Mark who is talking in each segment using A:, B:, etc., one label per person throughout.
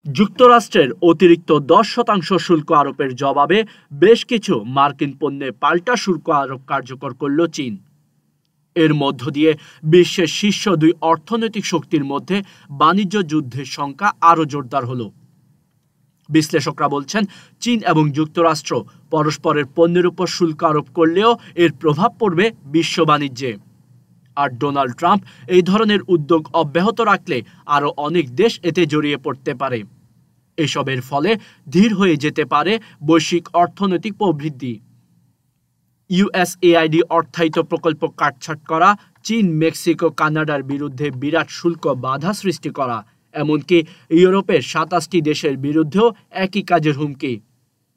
A: যুক্তরাষ্ট্রের অতিরিক্ত 10% শুল্ক আরোপের জবাবে বেশ কিছু মার্কিন পণ্যে পাল্টা শুল্ক আরোপ কার্যকর করল চীন। এর মধ্য দিয়ে বিশ্বের শীর্ষ দুই অর্থনৈতিক শক্তির মধ্যে বাণিজ্য যুদ্ধের সংখ্যা আরও জোরদার হলো। বিশ্লেষকরা বলছেন, চীন এবং যুক্তরাষ্ট্র পরস্পরের পণ্যের উপর শুল্ক আরোপ করলেও এর প্রভাব পড়বে বিশ্ব বাণিজ্যে। আর ডোনাল্ড ট্রাম্প এই ধরনের উদ্যোগ অব্যাহত রাখলে আরও অনেক দেশ এতে জড়িয়ে পড়তে পারে। এসবের ফলে ধীর হয়ে যেতে পারে বৈশ্বিক অর্থনৈতিক প্রবৃদ্ধি। ইউএসএআইডি অর্থায়িত প্রকল্প কাটছাঁট করা, চীন, মেক্সিকো, কানাডার বিরুদ্ধে বিরাট শুল্ক বাধা সৃষ্টি করা, এমনকি ইউরোপের 27টি দেশের বিরুদ্ধেও একই কাজের হুমকি।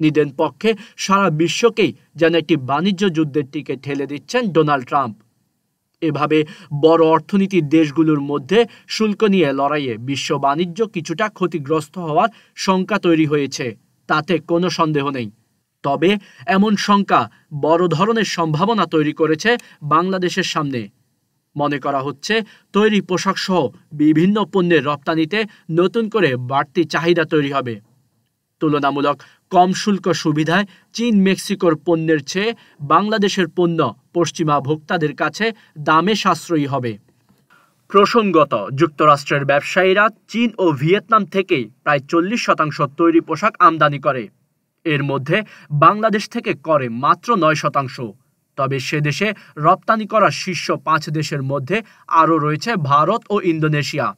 A: নিদেন পক্ষে সারা বিশ্বকেই যেন একটি বাণিজ্য যুদ্ধের দিকে ঠেলে দিচ্ছেন ডোনাল্ড ট্রাম্প। এভাবে বড় অর্থনীতির দেশগুলোর মধ্যে শুল্ক নিয়ে লড়াইয়ে বিশ্ব বাণিজ্য কিছুটা ক্ষতিগ্রস্ত হওয়ার শঙ্কা তৈরি হয়েছে, তাতে কোনো সন্দেহ নেই। তবে এমন শঙ্কা বড় ধরনের সম্ভাবনা তৈরি করেছে বাংলাদেশের সামনে। মনে করা হচ্ছে, তৈরি পোশাক সহ বিভিন্ন পণ্যের রপ্তানিতে নতুন করে বাড়তি চাহিদা তৈরি হবে। তুলনামূলক কম শুল্ক সুবিধায় চীন, মেক্সিকোর পণ্যের চেয়ে বাংলাদেশের পণ্য পশ্চিমা ভোক্তাদের কাছে দামে সাশ্রয়ী হবে। প্রসঙ্গত, যুক্তরাষ্ট্রের ব্যবসায়ীরা চীন ও ভিয়েতনাম থেকেই প্রায় 40% তৈরি পোশাক আমদানি করে। এর মধ্যে বাংলাদেশ থেকে করে মাত্র 9%। তবে সে দেশে রপ্তানি করা শীর্ষ 5 দেশের মধ্যে আরও রয়েছে ভারত ও ইন্দোনেশিয়া।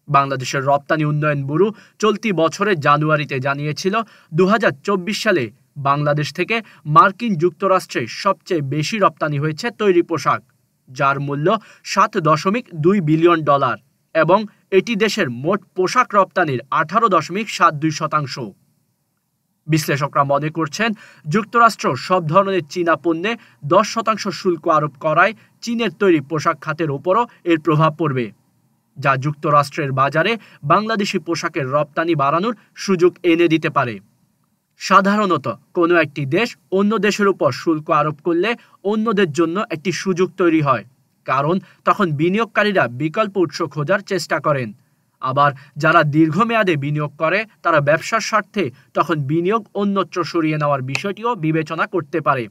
A: বাংলাদেশের রপ্তানি উন্নয়ন ব্যুরো চলতি বছরের জানুয়ারিতে জানিয়েছিল, 2024 সালে বাংলাদেশ থেকে মার্কিন যুক্তরাষ্ট্রে সবচেয়ে বেশি রপ্তানি হয়েছে তৈরি পোশাক, যার মূল্য $7.2 বিলিয়ন, এবং এটি দেশের মোট পোশাক রপ্তানির 18.72%। বিশ্লেষকরা মনে করছেন, যুক্তরাষ্ট্র সব ধরনের চীনা পণ্যে 10% শুল্ক আরোপ করায় চীনের তৈরি পোশাক খাতের ওপরও এর প্রভাব পড়বে, যা যুক্তরাষ্ট্রের বাজারে বাংলাদেশি পোশাকের রপ্তানি বাড়ানোর সুযোগ এনে দিতে পারে। সাধারণত কোনো একটি দেশ অন্য দেশের উপর শুল্ক আরোপ করলে অন্যদের জন্য একটি সুযোগ তৈরি হয়, কারণ তখন বিনিয়োগকারীরা বিকল্প উৎস খোঁজার চেষ্টা করেন। আবার যারা দীর্ঘমেয়াদে বিনিয়োগ করে তারা ব্যবসার স্বার্থে তখন বিনিয়োগ অন্যত্র সরিয়ে নেওয়ার বিষয়টিও বিবেচনা করতে পারে।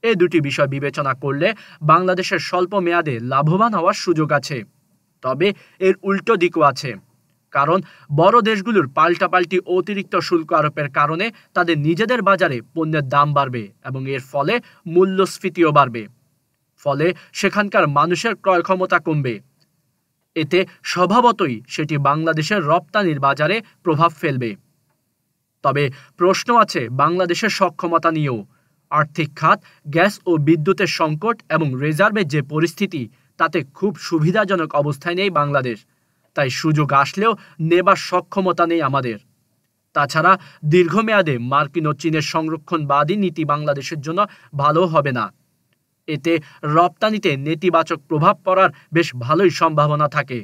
A: এই দুটি বিষয় বিবেচনা করলে বাংলাদেশের স্বল্প মেয়াদে লাভবান হওয়ার সুযোগ আছে। তবে এর উল্টো দিকও আছে, কারণ বড় দেশগুলোর পাল্টাপাল্টি অতিরিক্ত শুল্ক আরোপের কারণে তাদের নিজেদের বাজারে পণ্যের দাম বাড়বে এবং এর ফলে মূল্যস্ফীতিও বাড়বে। ফলে সেখানকার মানুষের ক্রয় ক্ষমতা কমবে। এতে স্বভাবতই সেটি বাংলাদেশের রপ্তানির বাজারে প্রভাব ফেলবে। তবে প্রশ্ন আছে বাংলাদেশের সক্ষমতা নিয়েও। আর্থিক খাত, গ্যাস ও বিদ্যুতের সংকট এবং রিজার্ভের যে পরিস্থিতি, তাতে খুব সুবিধাজনক অবস্থায় নেই বাংলাদেশ। তাই সুযোগ আসলেও নেবার সক্ষমতা নেই আমাদের। তাছাড়া দীর্ঘমেয়াদে মার্কিন ও চীনের সংরক্ষণবাদী নীতি বাংলাদেশের জন্য ভালো হবে না। এতে রপ্তানিতে নেতিবাচক প্রভাব পড়ার বেশ ভালোই সম্ভাবনা থাকে।